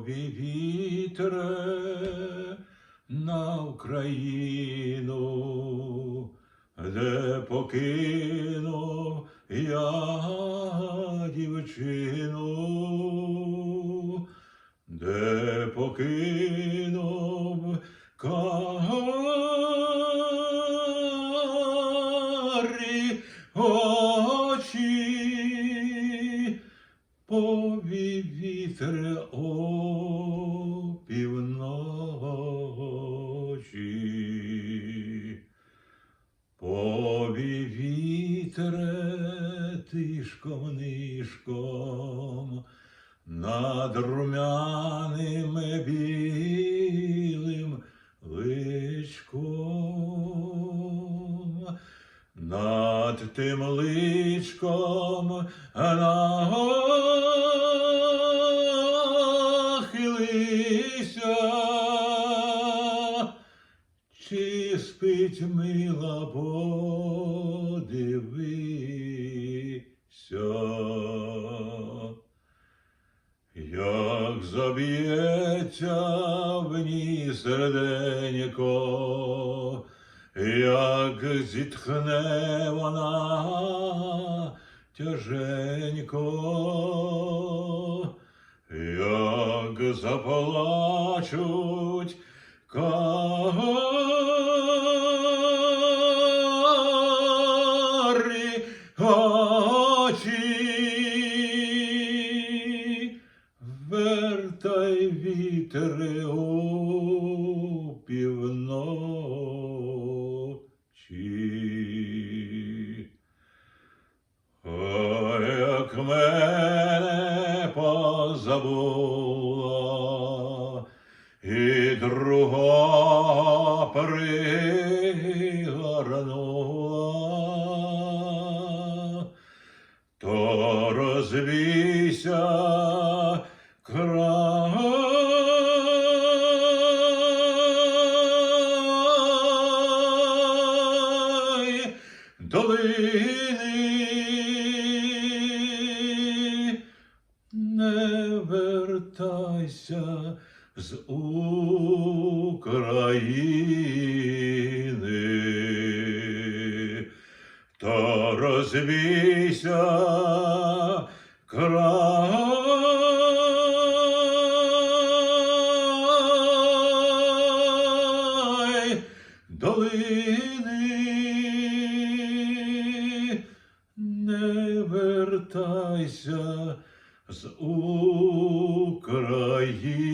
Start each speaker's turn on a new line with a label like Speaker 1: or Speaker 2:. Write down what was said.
Speaker 1: Повій вітре на Україну, де покинув я дівчину, де покинув карі очі, повій вітре опівночі. Повій вітре тишком-нишком над румяним білим личком, над тим личком нахилися, чи спить мила, подивися. Як заб'ється в ній серденько, як зітхне вона тяженько, як заплачуть карі очі. Вертай вітре опівночі. Ой, як мене позабула і другого пригорнула, то розвійся край долини, не вертайся з України, то розвійся край долини, не вертайся з України.